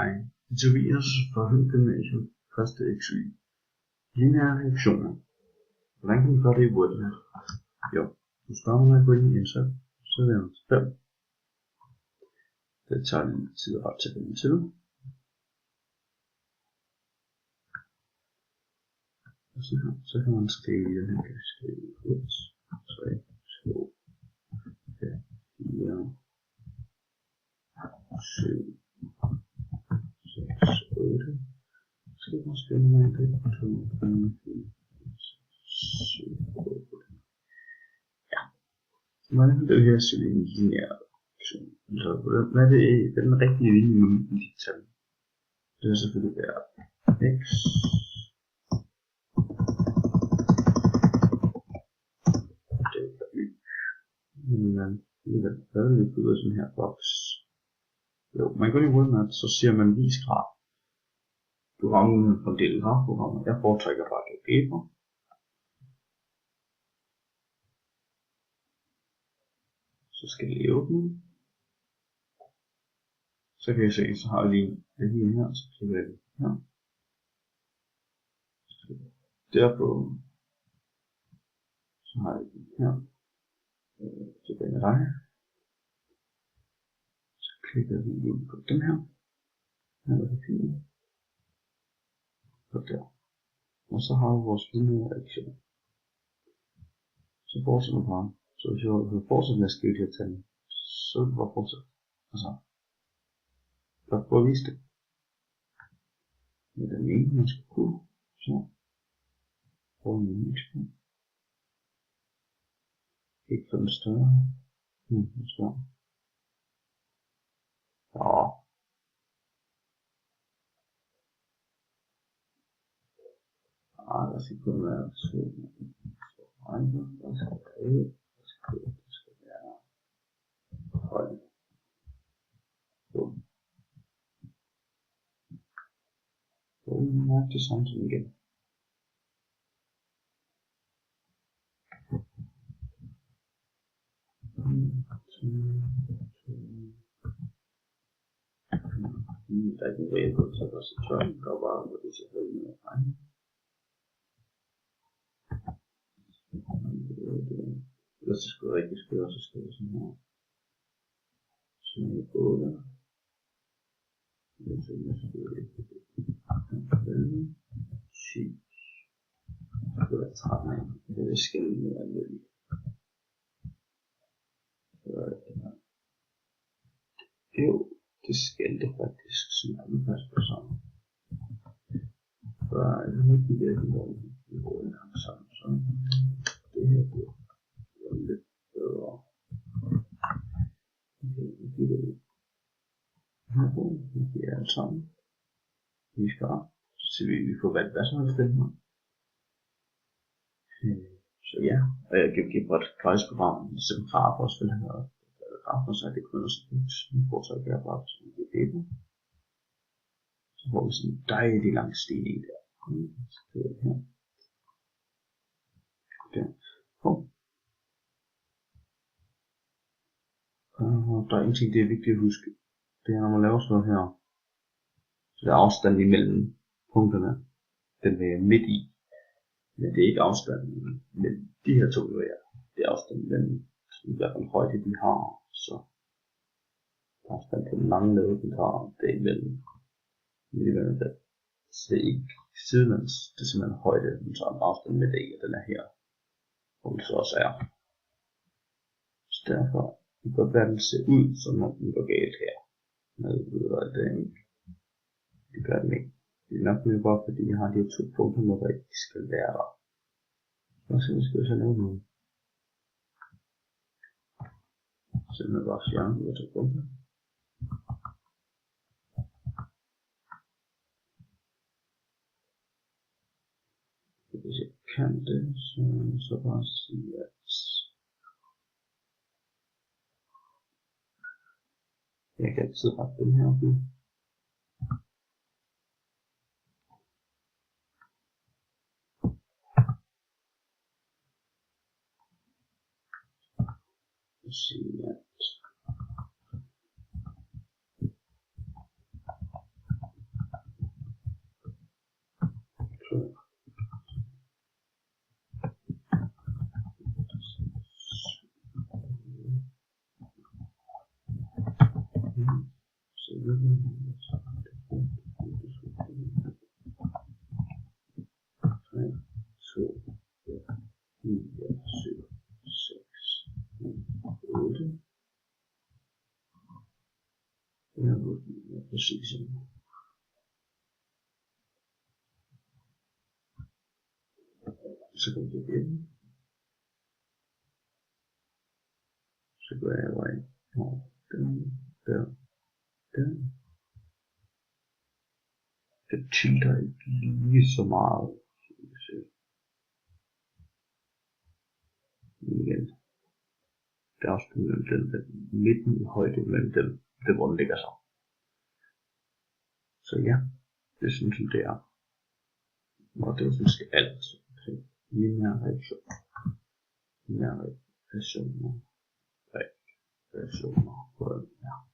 Hej. Tobias fra Høng Gymnasium, første XY. Lineære reaktioner. Hvordan kan vi gøre det i WordNet? Jo, du starter med at gå ind i Insert, så vender du til 5. Det tager lidt tid ret til at vende til. Og så kan man skrive i den her, kan vi skrive 1, 3, 2, 5, 4, 7, 6, 8. Så kan man skrive nummer 1, 2, 3, 4, 7, 8. Ja. Hvordan kan det her se en lineær reaktion? Så hvad er det, hvad er den rigtige linje med de tal? Det vil selvfølgelig være x delta y. Men hvad er det ud af sådan her boks? Jo, man går i WordNet, så siger man vis graf. Du har muligheden for at dele grafprogrammer. Jeg foretrækker bare GeoGebra. Så skal det lige åbne. Så kan jeg se, så har jeg lige her, så klikker jeg det her. Derpå, så har jeg den her. Tilbage med dig. Så klikker vi lige på den her. Her er det fint. Og der. Og så har vi vores lineære reaktion. Så fortsætter vi bare. Så hvis jeg vil fortsætte med at skrive de her tal, så vil vi bare fortsætte. Altså, bare prøve at vise det. Det er den ene, man skal kunne. Så. Prøv en image på. Ikke for den større. Den større. Ja. Der skal kun være 2. Der skal være det skal være højde. Så nok det samme som igen. Der er ikke en regel på, så der er så tørren, der bare hvor det selvfølgelig med regn. Hvis det skulle rigtig skøre, så skal det sådan her. Sådan her 8. Så jeg skal det 10. Så skal det 13. Det er skældende mere end det. Jo, det skal det faktisk sådan en pas på sammen. For jeg ved ikke, det er vi går en gang sammen, så det her bliver lidt bedre. Okay, vi kigger ud. Her på, det er alt sammen. Vi skal så vi får valgt hvad som helst den her. Så ja, og jeg kan give et gratis program, så den graf også vil have været. Grafen, så er det kun også en fortsat gør bare som det er. Så får vi sådan en dejlig lang stigning der. Så det er her. Der. Der er en ting, det er vigtigt at huske. Det er, når man laver sådan noget her. Så der er afstand imellem punkterne. Den vil jeg midt i. Men det er ikke afstanden mellem de her to bevæger. Det er afstanden mellem i hvert fald højde de har. Så afstand på den lange led, den har det imellem. Så det er ikke sidelæns, det er simpelthen højde, den tager en afstand med det, og den er her. Og det så også er. Så derfor kan godt være, at den ser ud, som om den går galt her. Med videre, det gør den ikke. Det er nok mere bare, fordi jeg har de her 2 punkter, hvor der ikke skal være der. Og så skal jeg så lave noget. Så jeg bare fjerne de her 2 punkter. Hvis jeg kan det, så bare sige, at jeg kan altid rette den her op nu. Og sige, at Præcis. Så går det igen. Så går jeg over ind og der. Det tilter ikke lige så meget. Igen. Der er også den midten i højde mellem dem, hvor den ligger sig. Så ja, det er sådan som det er. Og det er sådan set alt omkring lineær reaktion. Lineær reaktioner. Reaktioner. Ja.